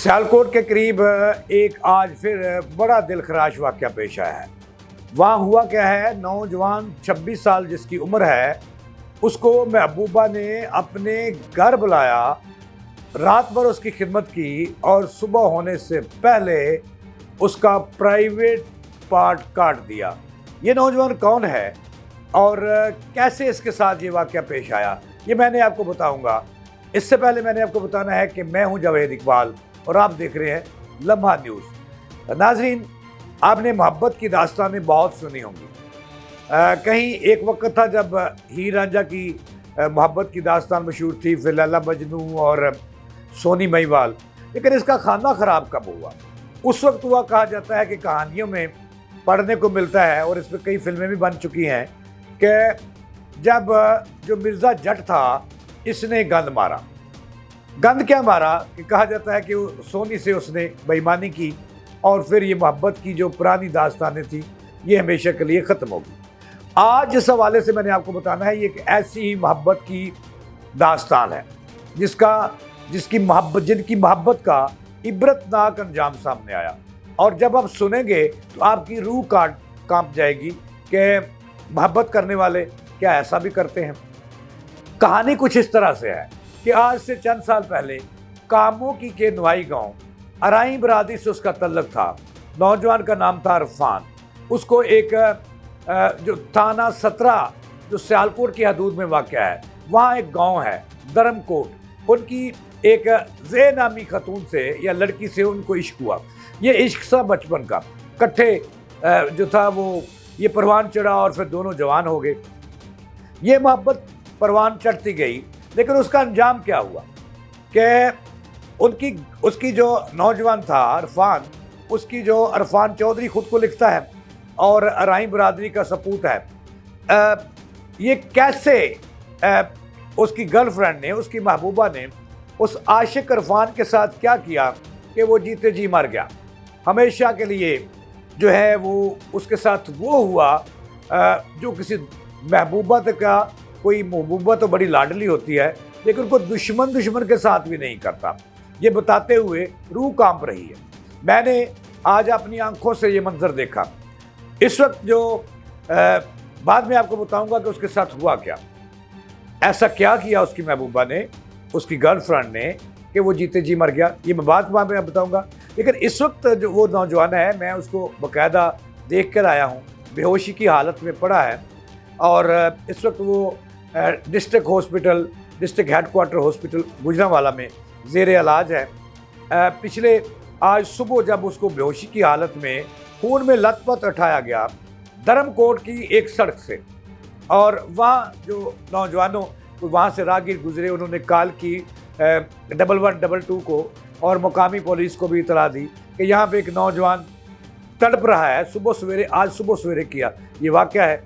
सियालकोट के करीब एक आज फिर बड़ा दिलखराश वाक़या पेश आया है। वहाँ हुआ क्या है, नौजवान 26 साल जिसकी उम्र है, उसको महबूबा ने अपने घर बुलाया, रात भर उसकी खिदमत की और सुबह होने से पहले उसका प्राइवेट पार्ट काट दिया। ये नौजवान कौन है और कैसे इसके साथ ये वाक़या पेश आया, ये मैंने आपको बताऊंगा। इससे पहले मैंने आपको बताना है कि मैं हूं जावेद इकबाल और आप देख रहे हैं लम्हा न्यूज़। नाजरीन, आपने मोहब्बत की दास्तानें बहुत सुनी होंगी। कहीं एक वक्त था जब हीर रांझा की मोहब्बत की दास्तान मशहूर थी, फिर लैला मजनू और सोनी महिवाल। लेकिन इसका खाना ख़राब कब हुआ? उस वक्त हुआ, कहा जाता है कि कहानियों में पढ़ने को मिलता है और इस पर कई फिल्में भी बन चुकी हैं कि जब जो मिर्ज़ा जट था, इसने गंद मारा। गंद क्या मारा कि कहा जाता है कि सोनी से उसने बेईमानी की और फिर ये मोहब्बत की जो पुरानी दास्तानें थी ये हमेशा के लिए ख़त्म होगी। आज इस हवाले से मैंने आपको बताना है, ये एक ऐसी ही मोहब्बत की दास्तान है जिनकी मोहब्बत का इबरतनाक अंजाम सामने आया। और जब आप सुनेंगे तो आपकी रूह कांप जाएगी कि मोहब्बत करने वाले क्या ऐसा भी करते हैं। कहानी कुछ इस तरह से है कि आज से चंद साल पहले कामों की के नुआई गांव अराई बरादरी से उसका तल्लक था। नौजवान का नाम था इरफान। उसको एक जो थाना 17 जो सियालकोट की हदूद में वाक़या है, वहाँ एक गांव है धर्मकोट। उनकी एक ज़े नामी खतून से या लड़की से उनको इश्क हुआ। ये इश्क था बचपन का, इकट्ठे जो था वो ये परवान चढ़ा और फिर दोनों जवान हो गए। ये मोहब्बत परवान चढ़ती गई, लेकिन उसका अंजाम क्या हुआ कि उसकी जो नौजवान था इरफान, उसकी जो इरफान चौधरी खुद को लिखता है और अराई बरादरी का सपूत है, ये कैसे उसकी गर्लफ्रेंड ने, उसकी महबूबा ने उस आशिक इरफान के साथ क्या किया कि वो जीते जी मर गया। हमेशा के लिए जो है वो उसके साथ वो हुआ जो किसी महबूबा का, कोई महबूबा तो बड़ी लाडली होती है लेकिन उनको दुश्मन के साथ भी नहीं करता। ये बताते हुए रूह कांप रही है। मैंने आज अपनी आंखों से ये मंजर देखा। इस वक्त जो बाद में आपको बताऊंगा कि उसके साथ हुआ क्या, ऐसा क्या किया उसकी महबूबा ने, उसकी गर्लफ्रेंड ने, कि वो जीते जी मर गया। ये मैं बात वहाँ में बताऊंगा। लेकिन इस वक्त जो वो नौजवान है, मैं उसको बाकायदा देख कर आया हूँ, बेहोशी की हालत में पड़ा है और इस वक्त वो डिस्ट्रिक्ट हेडक्वार्टर हॉस्पिटल गुजरांवाला में ज़ेर इलाज है। पिछले आज सुबह जब उसको बेहोशी की हालत में खून में लथपथ उठाया गया धर्मकोट की एक सड़क से, और वहाँ जो नौजवानों वहाँ से राहगीर गुजरे, उन्होंने कॉल की 1122 को और मुकामी पुलिस को भी इतला दी कि यहाँ पे एक नौजवान तड़प रहा है। आज सुबह सवेरे किया ये वाक़या है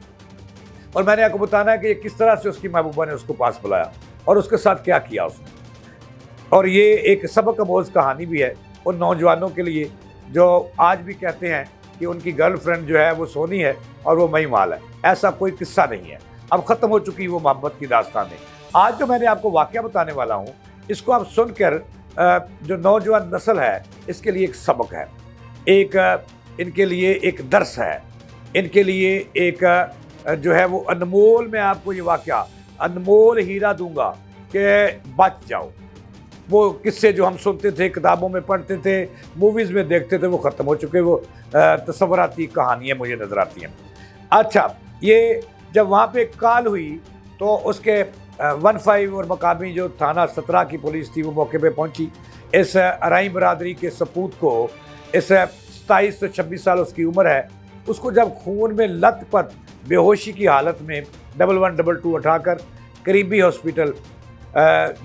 और मैंने आपको बताना है कि ये किस तरह से उसकी महबूबा ने उसको पास बुलाया और उसके साथ क्या किया उसने। और ये एक सबक आमोज़ कहानी भी है उन नौजवानों के लिए जो आज भी कहते हैं कि उनकी गर्लफ्रेंड जो है वो सोनी है और वो महिवाल है। ऐसा कोई किस्सा नहीं है, अब ख़त्म हो चुकी वो मोहब्बत की दास्तानें। आज जो मैंने आपको वाक़या बताने वाला हूँ, इसको आप सुनकर जो नौजवान नस्ल है इसके लिए एक सबक है, इनके लिए एक दर्स है, इनके लिए एक जो है वो अनमोल, मैं आपको ये वाक़या अनमोल हीरा दूंगा कि बच जाओ। वो किस्से जो हम सुनते थे, किताबों में पढ़ते थे, मूवीज़ में देखते थे, वो ख़त्म हो चुके। वो तस्वराती कहानियाँ मुझे नज़र आती हैं। अच्छा, ये जब वहाँ पे कॉल हुई तो उसके 15 और मकामी जो थाना 17 की पुलिस थी वो मौके पे पहुंची। इस अराई बरादरी के सपूत को, इस 27 से 26 साल उसकी उम्र है, उसको जब खून में लथपथ बेहोशी की हालत में 1122 उठाकर करीबी हॉस्पिटल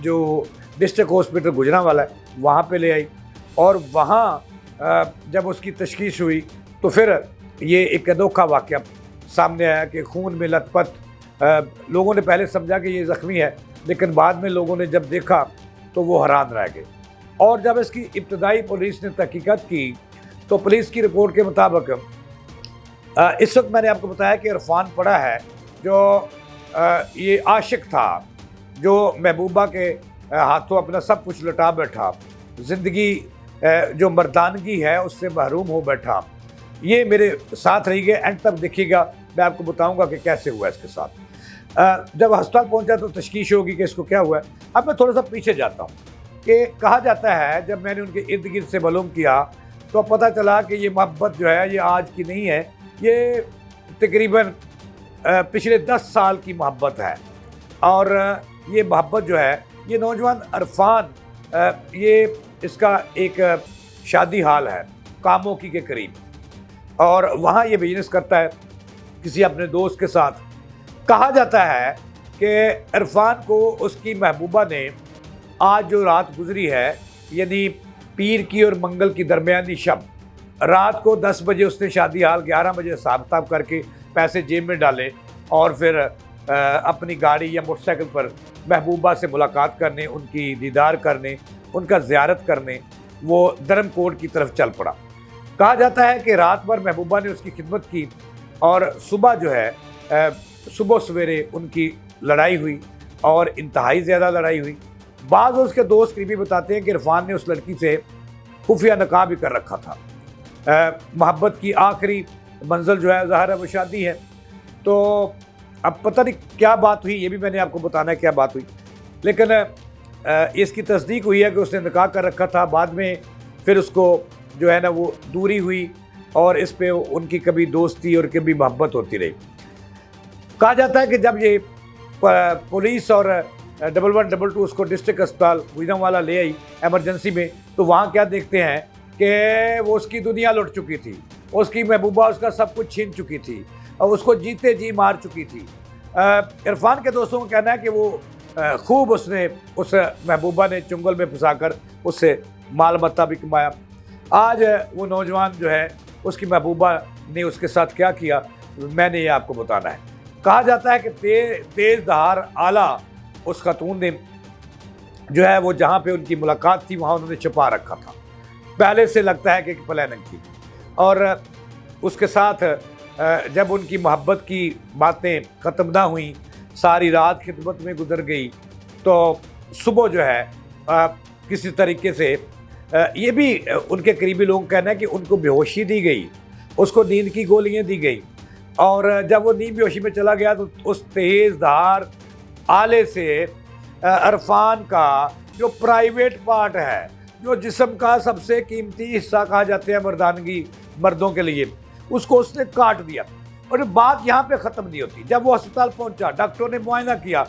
जो डिस्ट्रिक्ट हॉस्पिटल गुजरांवाला है वहाँ पे ले आई और वहाँ जब उसकी तशखीस हुई तो फिर ये एक अनोखा वाक़या सामने आया कि खून में लथपथ लोगों ने पहले समझा कि ये ज़ख्मी है, लेकिन बाद में लोगों ने जब देखा तो वो हैरान रह गए। और जब इसकी इब्तदाई पुलिस ने तहकीकात की तो पुलिस की रिपोर्ट के मुताबिक इस वक्त मैंने आपको बताया कि इरफान पड़ा है जो ये आशिक था, जो महबूबा के हाथों अपना सब कुछ लुटा बैठा, ज़िंदगी जो मर्दानगी है उससे महरूम हो बैठा। ये मेरे साथ रहिए, एंड तक देखिएगा, मैं आपको बताऊंगा कि कैसे हुआ इसके साथ। जब अस्पताल पहुंचा तो तशखीश होगी कि इसको क्या हुआ है। अब मैं थोड़ा सा पीछे जाता हूँ कि कहा जाता है जब मैंने उनके इर्द गिर्द से मालूम किया तो पता चला कि ये मोहब्बत जो है ये आज की नहीं है, ये तकरीबन पिछले 10 साल की मोहब्बत है। और ये मोहब्बत जो है ये नौजवान अरफान, ये इसका एक शादी हाल है कामोकी के करीब, और वहाँ ये बिजनेस करता है किसी अपने दोस्त के साथ। कहा जाता है कि इरफान को उसकी महबूबा ने आज जो रात गुजरी है, यानी पीर की और मंगल की दरमियानी शब, रात को 10 बजे उसने शादी हाल 11 बजे हिसाब किताब करके पैसे जेब में डाले और फिर अपनी गाड़ी या मोटरसाइकिल पर महबूबा से मुलाकात करने, उनकी दीदार करने, उनका ज़ियारत करने वो धर्मकोट की तरफ चल पड़ा। कहा जाता है कि रात भर महबूबा ने उसकी खिदमत की और सुबह जो है सुबह सवेरे उनकी लड़ाई हुई और इंतहाई ज़्यादा लड़ाई हुई। बाद उसके दोस्त करीबी बताते हैं कि इरफान ने उस लड़की से खुफिया निकाह भी कर रखा था। मोहब्बत की आखिरी मंजिल जो है ज़ाहिर है वो शादी है। तो अब पता नहीं क्या बात हुई, ये भी मैंने आपको बताना है क्या बात हुई, लेकिन इसकी तस्दीक हुई है कि उसने निकाह कर रखा था। बाद में फिर उसको जो है ना वो दूरी हुई और इस पे उनकी कभी दोस्ती और कभी मोहब्बत होती रही। कहा जाता है कि जब ये पुलिस और 1122 उसको डिस्ट्रिक्ट अस्पताल गुजरांवाला ले आई एमरजेंसी में, तो वहाँ क्या देखते हैं कि वो उसकी दुनिया लुट चुकी थी, उसकी महबूबा उसका सब कुछ छीन चुकी थी और उसको जीते जी मार चुकी थी। इरफान के दोस्तों का कहना है कि वो खूब उसने उस महबूबा ने चुंगल में फंसाकर उससे माल मत्ता भी कमाया। आज वो नौजवान जो है उसकी महबूबा ने उसके साथ क्या किया मैंने ये आपको बताना है। कहा जाता है कि तेज़ धार आला उस खातून ने जो है वो जहाँ पे उनकी मुलाकात थी वहाँ उन्होंने छुपा रखा था, पहले से लगता है कि प्लानिंग थी। और उसके साथ जब उनकी मोहब्बत की बातें ख़त्म ना हुई, सारी रात खिदमत में गुजर गई, तो सुबह जो है किसी तरीके से ये भी उनके करीबी लोगों का कहना है कि उनको बेहोशी दी गई, उसको नींद की गोलियां दी गई, और जब वो नींद बेहोशी में चला गया तो उस तेज़ धार आले से इरफान का जो प्राइवेट पार्ट है, जो जिस्म का सबसे कीमती हिस्सा कहा जाते हैं मर्दानगी मर्दों के लिए, उसको उसने काट दिया। और बात यहाँ पे ख़त्म नहीं होती। जब वो अस्पताल पहुँचा, डॉक्टरों ने मुआयना किया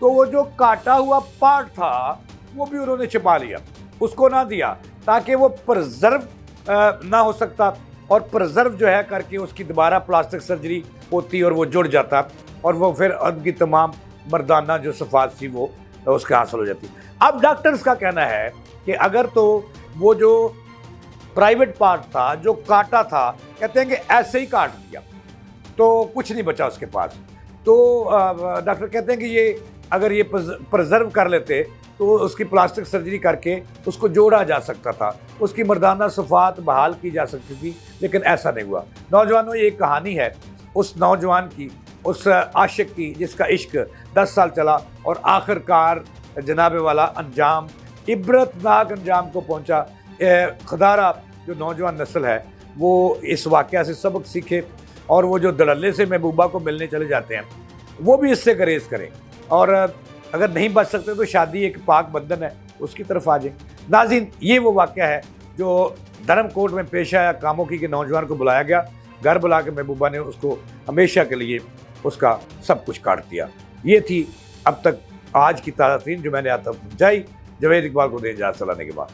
तो वो जो काटा हुआ पार्ट था वो भी उन्होंने छिपा लिया, उसको ना दिया, ताकि वो प्रिजर्व ना हो सकता, और प्रिजर्व जो है करके उसकी दोबारा प्लास्टिक सर्जरी होती और वो जुड़ जाता और वो फिर उनकी तमाम मर्दाना जो सफात थी वो उसके हासिल हो जाती। अब डॉक्टर्स का कहना है कि अगर तो वो जो प्राइवेट पार्ट था जो काटा था, कहते हैं कि ऐसे ही काट दिया तो कुछ नहीं बचा उसके पास, तो डॉक्टर कहते हैं कि ये अगर ये प्रिजर्व कर लेते तो उसकी प्लास्टिक सर्जरी करके उसको जोड़ा जा सकता था, उसकी मर्दाना सफ़ात बहाल की जा सकती थी, लेकिन ऐसा नहीं हुआ। नौजवानों, ये एक कहानी है उस नौजवान की, उस आशिक की जिसका इश्क 10 साल चला और आखिरकार जनाबे वाला अंजाम, इबरतनाक अंजाम को पहुंचा। खुदारा जो नौजवान नस्ल है वो इस वाक़या से सबक सीखे और वो जो धड़ल्ले से महबूबा को मिलने चले जाते हैं वो भी इससे गरेज करें, और अगर नहीं बच सकते तो शादी एक पाक बंधन है, उसकी तरफ आ जाए। नाज़रीन, ये वो वाक़या है जो धर्मकोट में पेश आया। कामोकी के नौजवान को बुलाया गया, घर बुला के महबूबा ने उसको हमेशा के लिए उसका सब कुछ काट दिया। ये थी अब तक आज की ताज़ा तरीन जो मैंने आप तक पहुँचाई। जवेद इकबाल को दे इजाज़त चलाने के बाद।